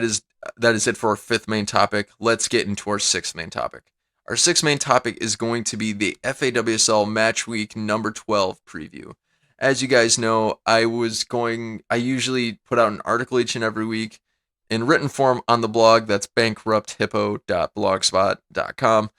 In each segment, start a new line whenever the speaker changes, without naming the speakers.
that is it for our fifth main topic. Let's get into our sixth main topic. Our sixth main topic is going to be the FAWSL Match Week number 12 preview. As you guys know, I usually put out an article each and every week in written form on the blog. That's bankrupthippo.blogspot.com.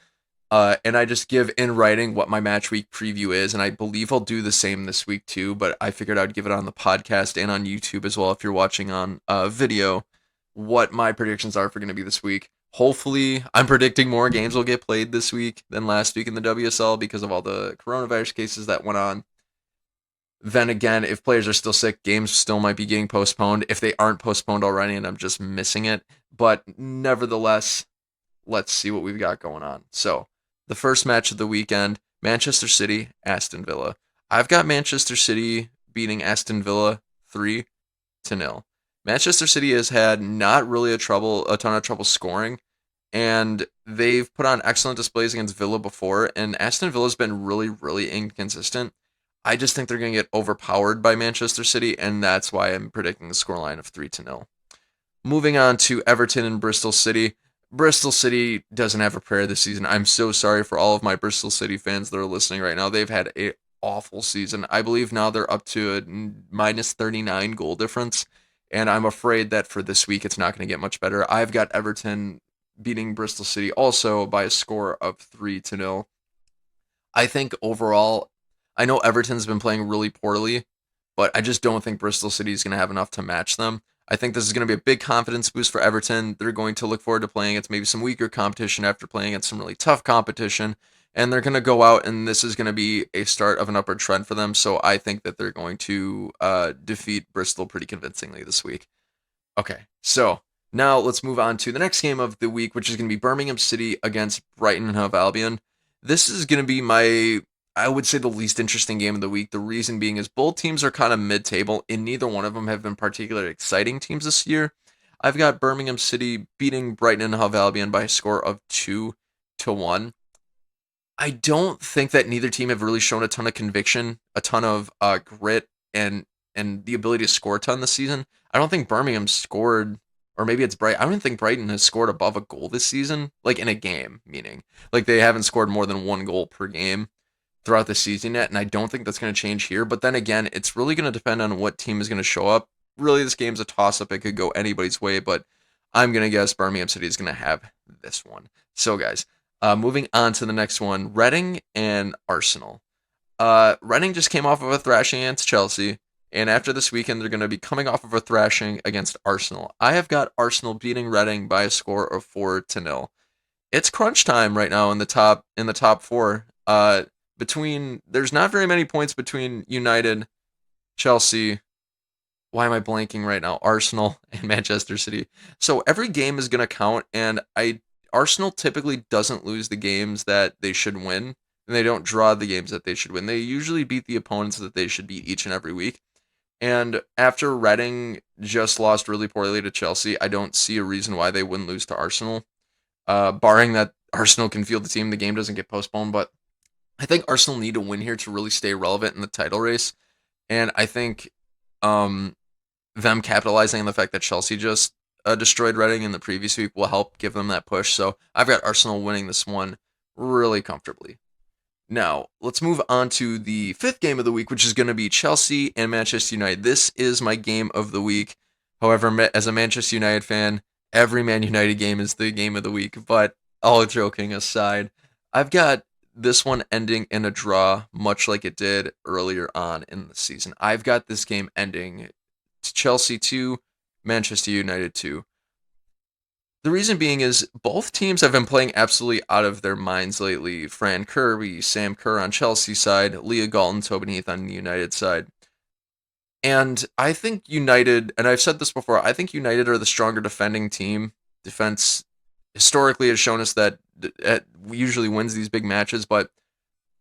And I just give in writing what my match week preview is, and I believe I'll do the same this week too, but I figured I'd give it on the podcast and on YouTube as well if you're watching on video what my predictions are for going to be this week. Hopefully, I'm predicting more games will get played this week than last week in the WSL because of all the coronavirus cases that went on. Then again, if players are still sick, games still might be getting postponed if they aren't postponed already and I'm just missing it. But nevertheless, let's see what we've got going on. So, the first match of the weekend, Manchester City, Aston Villa. I've got Manchester City beating Aston Villa 3-0. Manchester City has had not really a ton of trouble scoring, and they've put on excellent displays against Villa before, and Aston Villa's been really, really inconsistent. I just think they're going to get overpowered by Manchester City, and that's why I'm predicting the scoreline of 3-0. Moving on to Everton and Bristol City. Bristol City doesn't have a prayer this season. I'm so sorry for all of my Bristol City fans that are listening right now. They've had a awful season. I believe now they're up to a minus 39 goal difference, and I'm afraid that for this week it's not going to get much better. I've got Everton beating Bristol City also by a score of 3-0. I think overall, I know Everton's been playing really poorly, but I just don't think Bristol City is going to have enough to match them. I think this is going to be a big confidence boost for Everton. They're going to look forward to playing against maybe some weaker competition after playing against some really tough competition. And they're going to go out, and this is going to be a start of an upward trend for them. So I think that they're going to defeat Bristol pretty convincingly this week. Okay, so now let's move on to the next game of the week, which is going to be Birmingham City against Brighton and Hove Albion. This is going to be I would say, the least interesting game of the week. The reason being is both teams are kind of mid-table, and neither one of them have been particularly exciting teams this year. I've got Birmingham City beating Brighton and Hove Albion by a score of 2-1. I don't think that neither team have really shown a ton of conviction, a ton of grit, and the ability to score a ton this season. I don't think Birmingham scored, or maybe it's Brighton. I don't think Brighton has scored above a goal this season, like in a game, meaning like they haven't scored more than one goal per game throughout the season yet, and I don't think that's going to change here. But then again, it's really going to depend on what team is going to show up. Really, this game's a toss-up. It could go anybody's way, but I'm going to guess Birmingham City is going to have this one. So, guys, moving on to the next one, Reading and Arsenal. Reading just came off of a thrashing against Chelsea, and after this weekend, they're going to be coming off of a thrashing against Arsenal. I have got Arsenal beating Reading by a score of 4-0. It's crunch time right now in the top four. There's not very many points between United, Chelsea, why am I blanking right now? Arsenal and Manchester City. So every game is going to count, and Arsenal typically doesn't lose the games that they should win, and they don't draw the games that they should win. They usually beat the opponents that they should beat each and every week. And after Reading just lost really poorly to Chelsea, I don't see a reason why they wouldn't lose to Arsenal. Barring that Arsenal can field the team, the game doesn't get postponed, but I think Arsenal need to win here to really stay relevant in the title race. And I think them capitalizing on the fact that Chelsea just destroyed Reading in the previous week will help give them that push. So I've got Arsenal winning this one really comfortably. Now, let's move on to the fifth game of the week, which is going to be Chelsea and Manchester United. This is my game of the week. However, as a Manchester United fan, every Man United game is the game of the week. But all joking aside, I've got this one ending in a draw, much like it did earlier on in the season. I've got this game ending Chelsea 2, Manchester United 2. The reason being is both teams have been playing absolutely out of their minds lately. Fran Kirby, Sam Kerr on Chelsea's side, Leah Galton, Tobin Heath on the United side. And I think United, and I've said this before, I think United are the stronger defending team. Defense historically has shown us that it usually wins these big matches, but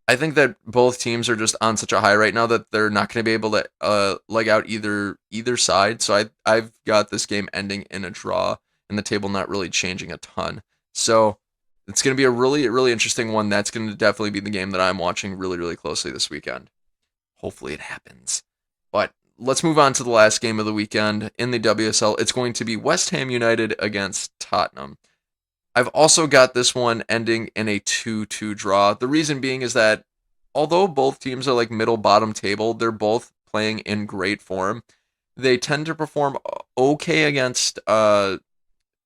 I think that both teams are just on such a high right now that they're not going to be able to leg out either side. So I've got this game ending in a draw and the table not really changing a ton. So it's going to be a really, really interesting one. That's going to definitely be the game that I'm watching really, really closely this weekend. Hopefully it happens. But let's move on to the last game of the weekend in the WSL. It's going to be West Ham United against Tottenham. I've also got this one ending in a 2-2 draw. The reason being is that although both teams are like middle bottom table, they're both playing in great form. They tend to perform okay against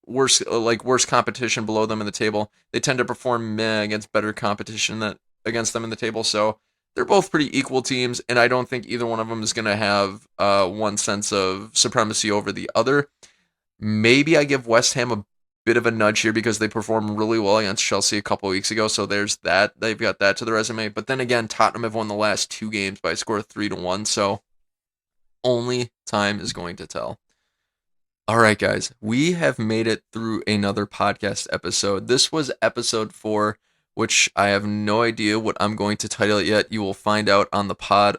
worse competition below them in the table. They tend to perform meh against better competition that against them in the table. So they're both pretty equal teams, and I don't think either one of them is going to have one sense of supremacy over the other. Maybe I give West Ham a bit of a nudge here because they performed really well against Chelsea a couple weeks ago. So there's that. They've got that to the resume. But then again, Tottenham have won the last 2 games by a score of 3-1. So only time is going to tell. All right, guys, we have made it through another podcast episode. This was episode 4, which I have no idea what I'm going to title it yet. You will find out on the pod